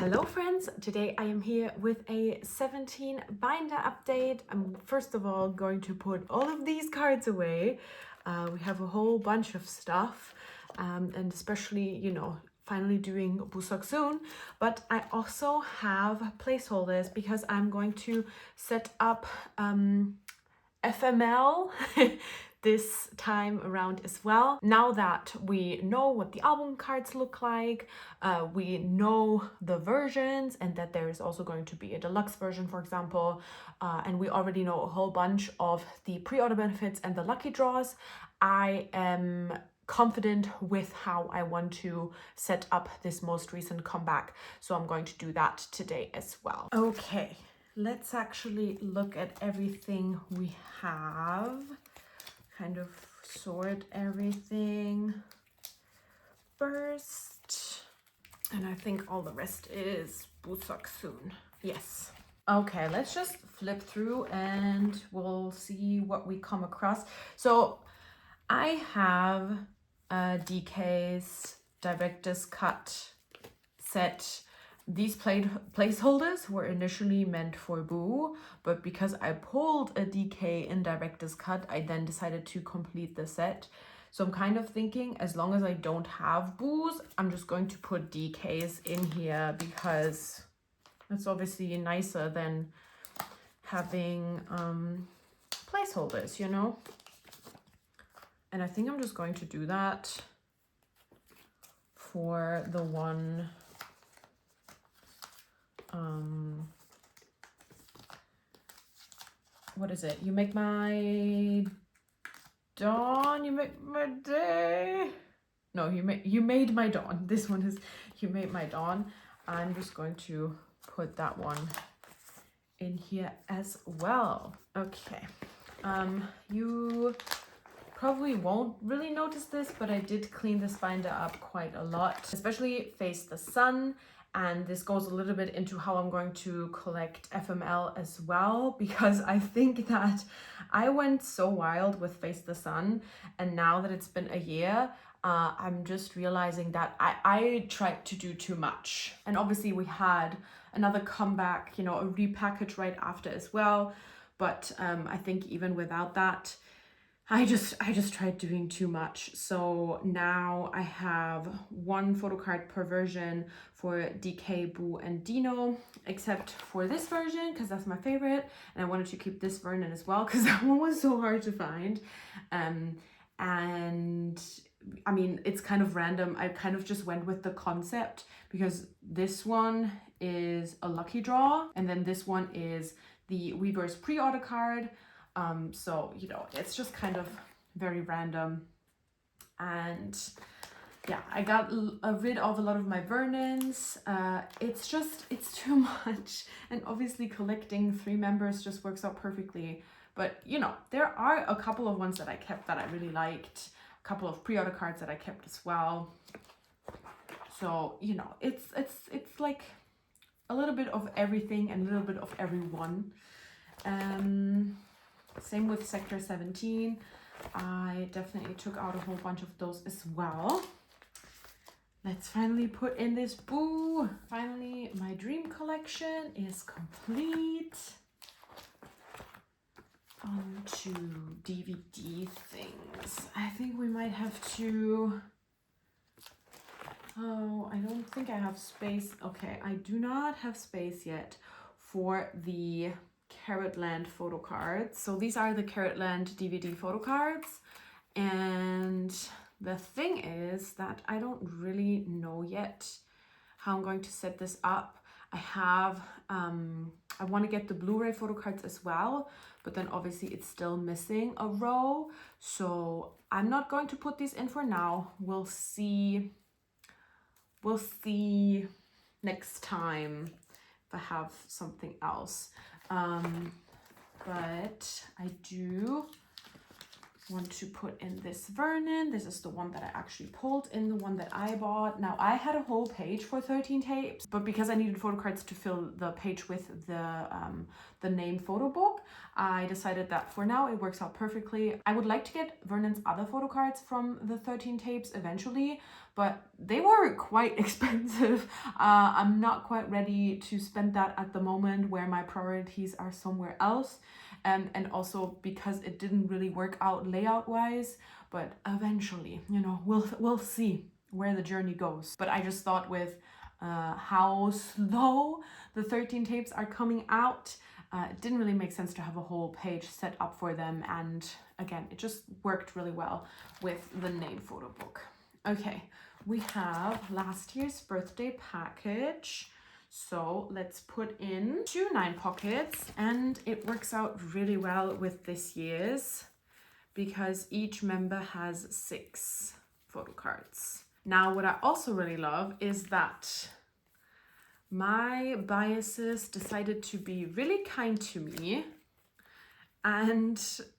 Hello friends, today I am here with a 17 binder update. I'm first of all going to put all of these cards away. We have a whole bunch of stuff and especially, finally doing BooSeokSoon. But I also have placeholders because I'm going to set up FML this time around as well. Now that we know what the album cards look like, we know the versions and that there is also going to be a deluxe version, for example, and we already know a whole bunch of the pre-order benefits and the lucky draws. I am confident with how I want to set up this most recent comeback, so I'm going to do that today as well. Okay, let's actually look at everything we have. Kind of sort everything first. And I think all the rest is BooSeokSoon. Yes. Okay, let's just flip through and we'll see what we come across. So I have DK's Director's Cut set. These placeholders were initially meant for Boo, but because I pulled a DK in Director's Cut, I then decided to complete the set. So I'm kind of thinking, as long as I don't have Boos, I'm just going to put DKs in here because it's obviously nicer than having placeholders, you know? And I think I'm just going to do that for the one what is it? You make my dawn, you make my day. No, you made my dawn. This one is you made my dawn. I'm just going to put that one in here as well. Okay. You probably won't really notice this, but I did clean this binder up quite a lot, especially Face the Sun. And this goes a little bit into how I'm going to collect FML as well, because I think that I went so wild with Face the Sun, and now that it's been a year, I'm just realizing that I tried to do too much. And obviously we had another comeback, a repackage right after as well. But I think even without that, I just tried doing too much. So now I have one photo card per version for DK, Boo, and Dino, except for this version because that's my favorite, and I wanted to keep this version as well because that one was so hard to find. And I mean, it's kind of random. I kind of just went with the concept because this one is a lucky draw, and then this one is the Weaver's pre-order card. So, it's just kind of very random. And yeah, I got rid of a lot of my Vernons. It's too much. And obviously collecting 3 members just works out perfectly. But, there are a couple of ones that I kept that I really liked. A couple of pre-order cards that I kept as well. So, it's like a little bit of everything and a little bit of everyone. Same with Sector 17. I definitely took out a whole bunch of those as well. Let's finally put in this Boo. Finally, my dream collection is complete. On to DVD things. I think we might have to... Oh, I don't think I have space. Okay, I do not have space yet for the Carrotland photo cards. So these are the Carrotland DVD photo cards, and the thing is that I don't really know yet how I'm going to set this up. I have I want to get the Blu-ray photo cards as well, but then obviously it's still missing a row, so I'm not going to put these in for now. We'll see next time if I have something else. But I do want to put in this Vernon. This is the one that I actually pulled in, the one that I bought. Now I had a whole page for 13 tapes, but because I needed photo cards to fill the page with the name photo book, I decided that for now it works out perfectly. I would like to get Vernon's other photo cards from the 13 tapes eventually, but they were quite expensive. I'm not quite ready to spend that at the moment, where my priorities are somewhere else. And also because it didn't really work out layout wise, but eventually, you know, we'll see where the journey goes. But I just thought with how slow the 13 tapes are coming out, it didn't really make sense to have a whole page set up for them. And again, it just worked really well with the name photo book. Okay, we have last year's birthday package. So let's put in 2 9 pockets, and it works out really well with this year's because each member has 6 photo cards. Now, what I also really love is that my biases decided to be really kind to me, and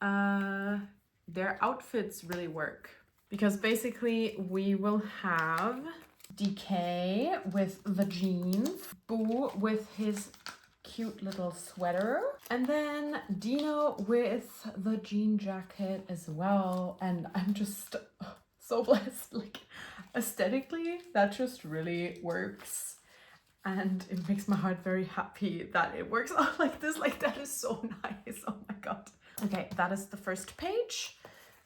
their outfits really work. Because basically we will have DK with the jeans, Boo with his cute little sweater, and then Dino with the jean jacket as well. And I'm just so blessed, like aesthetically that just really works, and it makes my heart very happy that it works out like this. Like, that is so nice. Oh my god. Okay, that is the first page.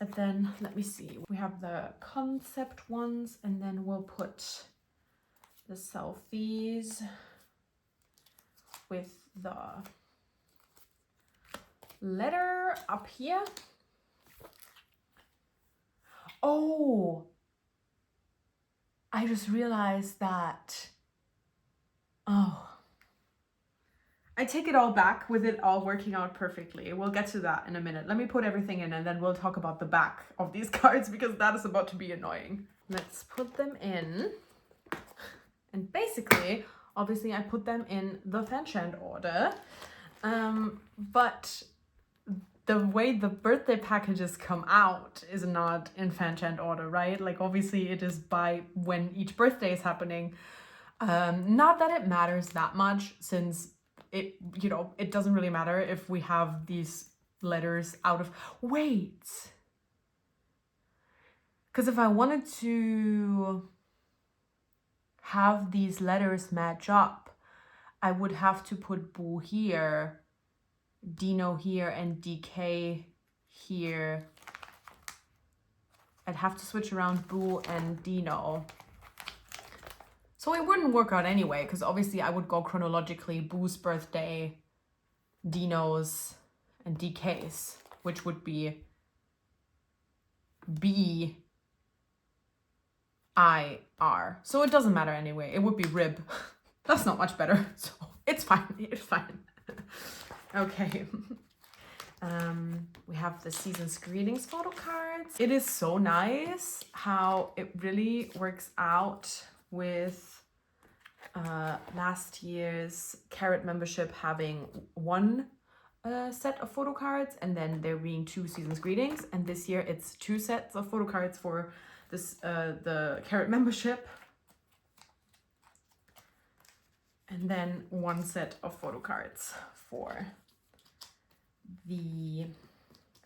And then let me see, we have the concept ones, and then we'll put the selfies with the letter up here. Oh, I just realized that, oh, I take it all back with it all working out perfectly. We'll get to that in a minute. Let me put everything in, and then we'll talk about the back of these cards, because that is about to be annoying. Let's put them in. And basically, obviously I put them in the Fanchant order. But the way the birthday packages come out is not in Fanchant order, right? Like, obviously it is by when each birthday is happening. Not that it matters that much, since it, you know, it doesn't really matter if we have these letters out of, wait, because if I wanted to have these letters match up, I would have to put Boo here, Dino here, and DK here. I'd have to switch around Boo and Dino. So it wouldn't work out anyway, because obviously I would go chronologically: Boo's birthday, Dino's, and DK's, which would be B, I, R. So it doesn't matter anyway. It would be Rib. That's not much better. So it's fine. It's fine. Okay. We have the season's greetings photo cards. It is so nice how it really works out with last year's Carrot membership having 1 set of photo cards, and then there being 2 season's greetings, and this year it's 2 sets of photo cards for this the Carrot membership, and then 1 set of photo cards for the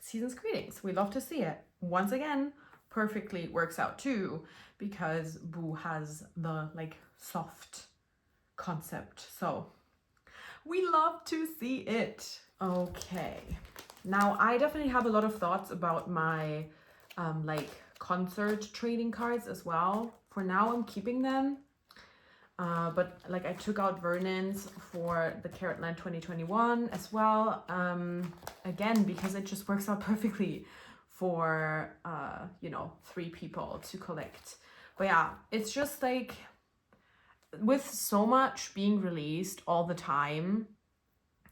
season's greetings. We love to see it. Once again, perfectly works out too, because Boo has the like soft concept, so we love to see it. Okay, now I definitely have a lot of thoughts about my like concert trading cards as well. For now I'm keeping them, but like I took out Vernon's for the Carrotland 2021 as well, again because it just works out perfectly for you know, 3 people to collect. But yeah, it's just like, with so much being released all the time,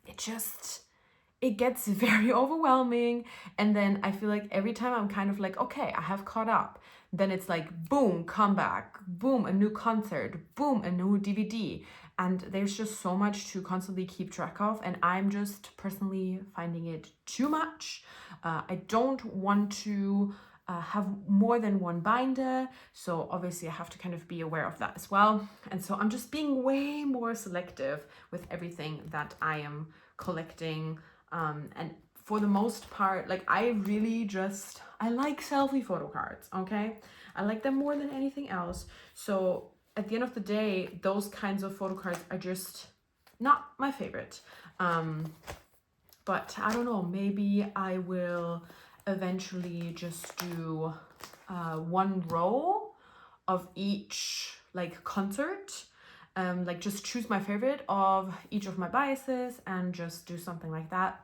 it gets very overwhelming. And then I feel like every time I'm kind of like, okay, I have caught up, then it's like, boom, comeback, boom, a new concert, boom, a new DVD. And there's just so much to constantly keep track of, and I'm just personally finding it too much. I don't want to have more than 1 binder, so obviously I have to kind of be aware of that as well. And so I'm just being way more selective with everything that I am collecting, and for the most part, like I like selfie photo cards, okay? I like them more than anything else. So at the end of the day, those kinds of photo cards are just not my favorite. But I don't know, maybe I will eventually just do one row of each like concert. Like just choose my favorite of each of my biases and just do something like that.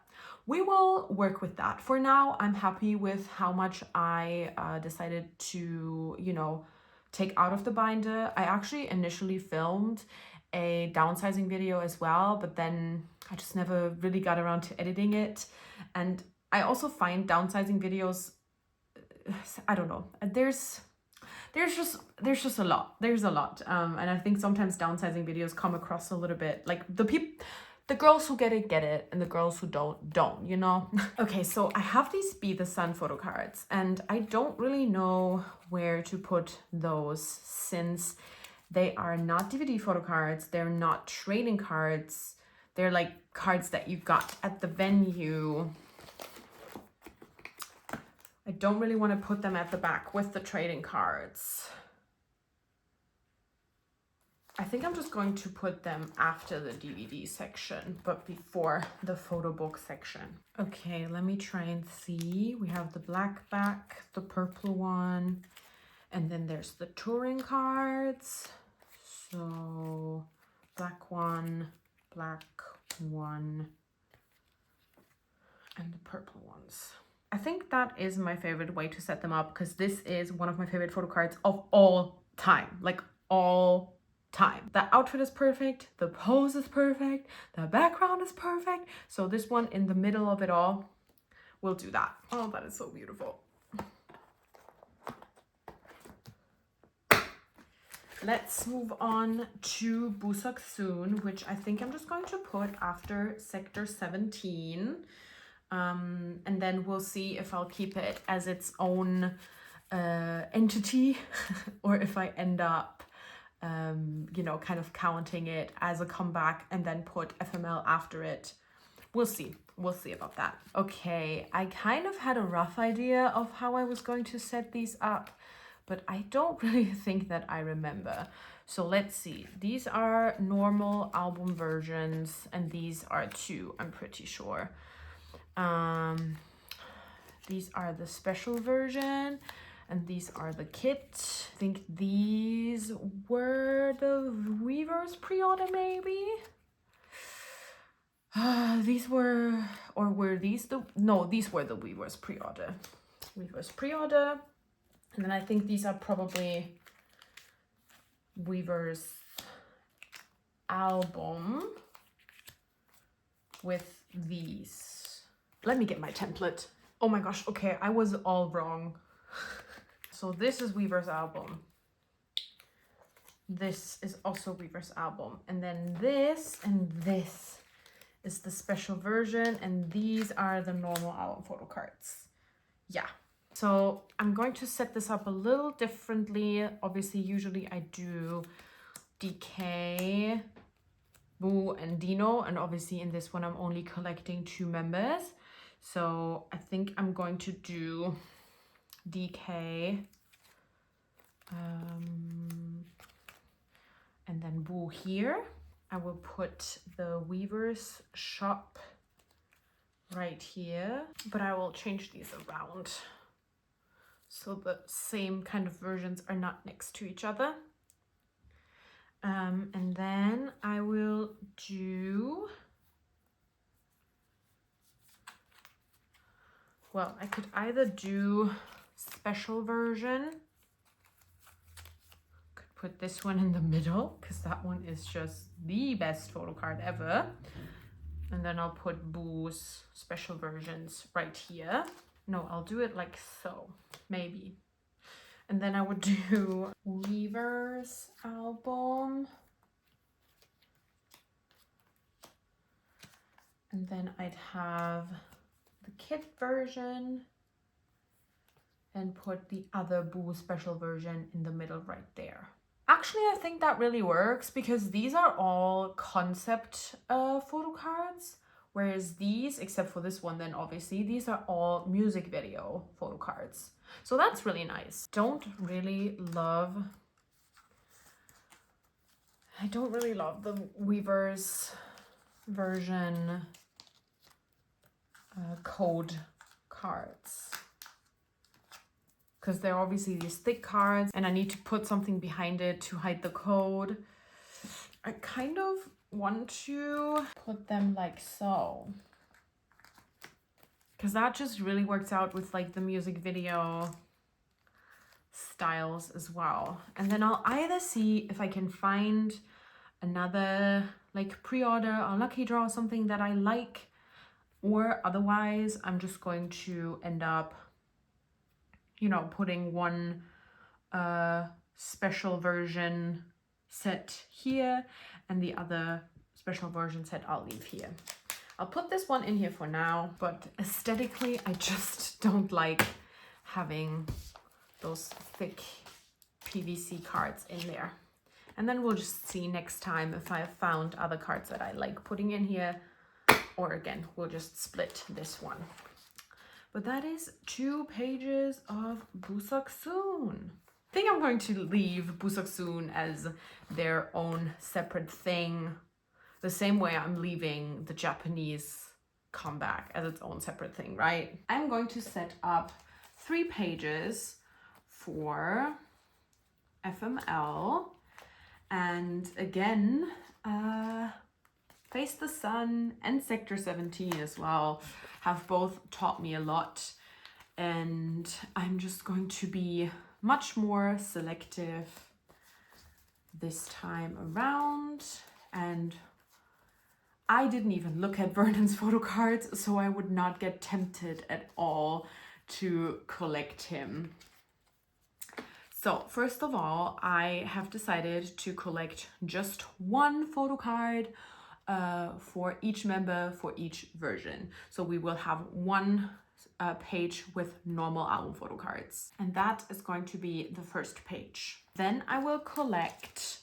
We will work with that. For now, I'm happy with how much I decided to, you know, take out of the binder. I actually initially filmed a downsizing video as well, but then I just never really got around to editing it. And I also find downsizing videos, I don't know, there's just a lot. There's a lot. And I think sometimes downsizing videos come across a little bit like the girls who get it, and the girls who don't, you know? Okay, so I have these Be the Sun photo cards, and I don't really know where to put those since they are not DVD photo cards, they're not trading cards, they're like cards that you got at the venue. I don't really want to put them at the back with the trading cards. I think I'm just going to put them after the DVD section, but before the photo book section. Okay, let me try and see. We have the black back, the purple one, and then there's the touring cards. So black one, and the purple ones. I think that is my favorite way to set them up because this is one of my favorite photo cards of all time, like all time. The outfit is perfect, the pose is perfect, the background is perfect. So this one in the middle of it all will do that. Oh, that is so beautiful. Let's move on to BooSeokSoon, which I think I'm just going to put after Sector 17. And then we'll see if I'll keep it as its own entity or if I end up, you know, kind of counting it as a comeback and then put FML after it. We'll see. We'll see about that. Okay, I kind of had a rough idea of how I was going to set these up, but I don't really think that I remember. So let's see. These are normal album versions and these are two, I'm pretty sure. These are the special version and these are the kit. I think these were the Weavers pre-order maybe? These were, or were these the, no, these were the Weavers pre-order. Weavers pre-order. And then I think these are probably Weavers album with these. Let me get my template. Oh my gosh, okay, I was all wrong. So this is Weaver's album. This is also Weaver's album. And then this and this is the special version. And these are the normal album photo cards. Yeah. So I'm going to set this up a little differently. Obviously, usually I do DK, Boo, and Dino. And obviously in this one, I'm only collecting 2 members. So I think I'm going to do DK and then Boo here. I will put the Weavers shop right here, but I will change these around so the same kind of versions are not next to each other. And then I will do, well, I could either do special version, could put this one in the middle because that one is just the best photo card ever. And then I'll put Boo's special versions right here. No, I'll do it like so, maybe. And then I would do Weaver's album. And then I'd have the kit version and put the other Boo special version in the middle right there. Actually, I think that really works because these are all concept photo cards, Whereas these, except for this one, then obviously, these are all music video photo cards. So that's really nice. I don't really love the Weaver's version code cards, because they're obviously these thick cards and I need to put something behind it to hide the code. I kind of want to put them like so, because that just really works out with like the music video styles as well. And then I'll either see if I can find another like pre-order or lucky draw, something that I like, or otherwise I'm just going to end up, you know, putting one special version set here and the other special version set I'll leave here. I'll put this one in here for now, but aesthetically I just don't like having those thick PVC cards in there. And then we'll just see next time if I have found other cards that I like putting in here, or again, we'll just split this one. But that is 2 pages of BooSeokSoon. I think I'm going to leave BooSeokSoon as their own separate thing, the same way I'm leaving the Japanese comeback as its own separate thing, right? I'm going to set up 3 pages for FML, and again, Face the Sun and Sector 17 as well have both taught me a lot, and I'm just going to be much more selective this time around. And I didn't even look at Vernon's photo cards, so I would not get tempted at all to collect him. So first of all, I have decided to collect just 1 photo card for each member for each version. So we will have 1 page with normal album photo cards, and that is going to be the first page. Then I will collect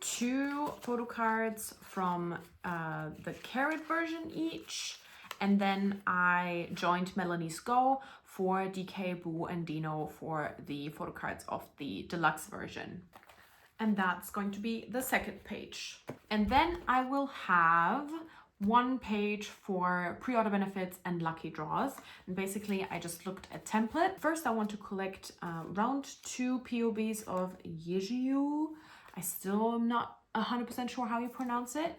2 photo cards from the Carrot version each, and then I joined Melanie's Go for DK, Boo, and Dino for the photo cards of the deluxe version. And that's going to be the second page. And then I will have 1 page for pre-order benefits and lucky draws. And basically I just looked at template. First I want to collect round 2 POBs of Yejiu. I still am not 100% sure how you pronounce it,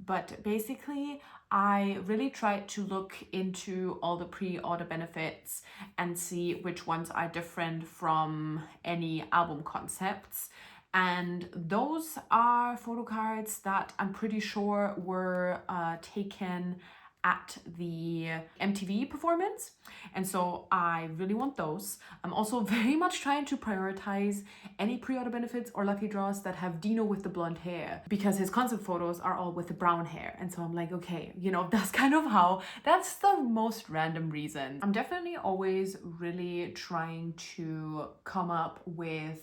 but basically I really tried to look into all the pre-order benefits and see which ones are different from any album concepts. And those are photo cards that I'm pretty sure were taken at the MTV performance, and so I really want those. I'm also very much trying to prioritize any pre-order benefits or lucky draws that have Dino with the blonde hair, because his concept photos are all with the brown hair, and so I'm like, okay, you know, that's kind of how, that's the most random reason. I'm definitely always really trying to come up with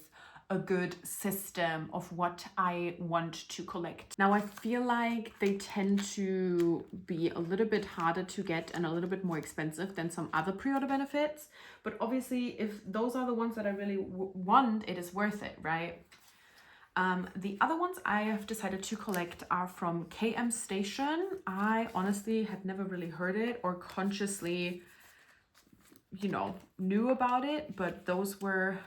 a good system of what I want to collect. Now I feel like they tend to be a little bit harder to get and a little bit more expensive than some other pre-order benefits, but obviously if those are the ones that I really want, it is worth it, right? The other ones I have decided to collect are from KM Station. I honestly had never really heard it or consciously, you know, knew about it, but those were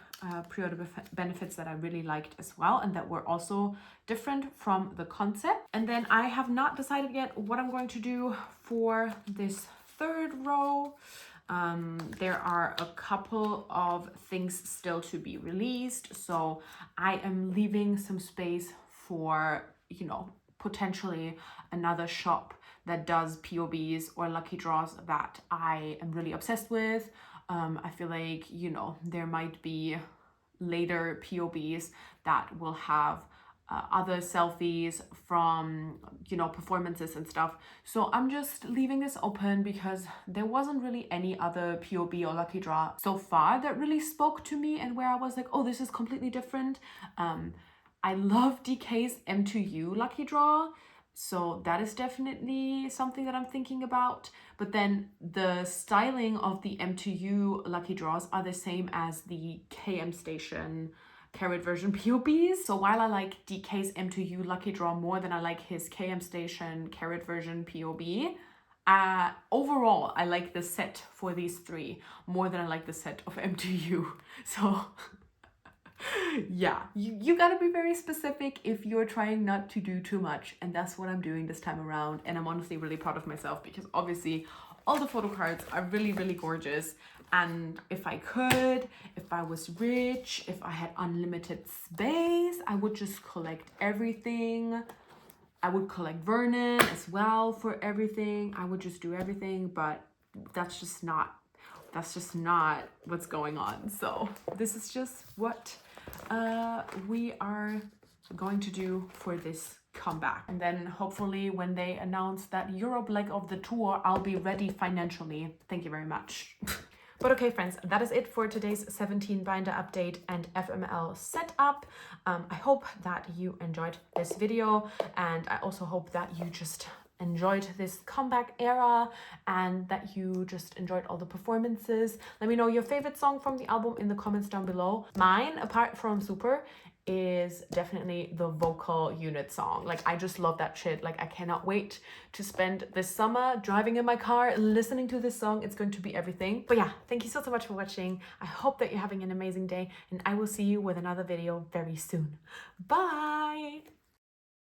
pre-order benefits that I really liked as well, and that were also different from the concept. And then I have not decided yet what I'm going to do for this third row. There are a couple of things still to be released, so I am leaving some space for, you know, potentially another shop that does POBs or lucky draws that I am really obsessed with. I feel like, you know, there might be later POBs that will have other selfies from, you know, performances and stuff. So I'm just leaving this open because there wasn't really any other POB or lucky draw so far that really spoke to me and where I was like, oh, this is completely different. I love DK's M2U lucky draw. So that is definitely something that I'm thinking about. But then the styling of the M2U lucky draws are the same as the KM Station carrot version POBs. So while I like DK's M2U lucky draw more than I like his KM Station carrot version POB, overall I like the set for these three more than I like the set of M2U. So yeah, you gotta be very specific if you're trying not to do too much, and that's what I'm doing this time around. And I'm honestly really proud of myself because obviously all the photo cards are really, really gorgeous. And if I could, if I was rich, if I had unlimited space, I would just collect everything. I would collect Vernon as well for everything. I would just do everything, but that's just not what's going on. So this is just what we are going to do for this comeback. And then hopefully when they announce that Europe leg of the tour, I'll be ready financially. Thank you very much. But okay, friends, that is it for today's 17 binder update and FML setup. I hope that you enjoyed this video, and I also hope that you just enjoyed this comeback era and that you just enjoyed all the performances. Let me know your favorite song from the album in the comments down below. Mine, apart from Super, is definitely the vocal unit song. Like, I just love that shit. Like, I cannot wait to spend this summer driving in my car listening to this song. It's going to be everything. But yeah, thank you so much for watching. I hope that you're having an amazing day, and I will see you with another video very soon. Bye.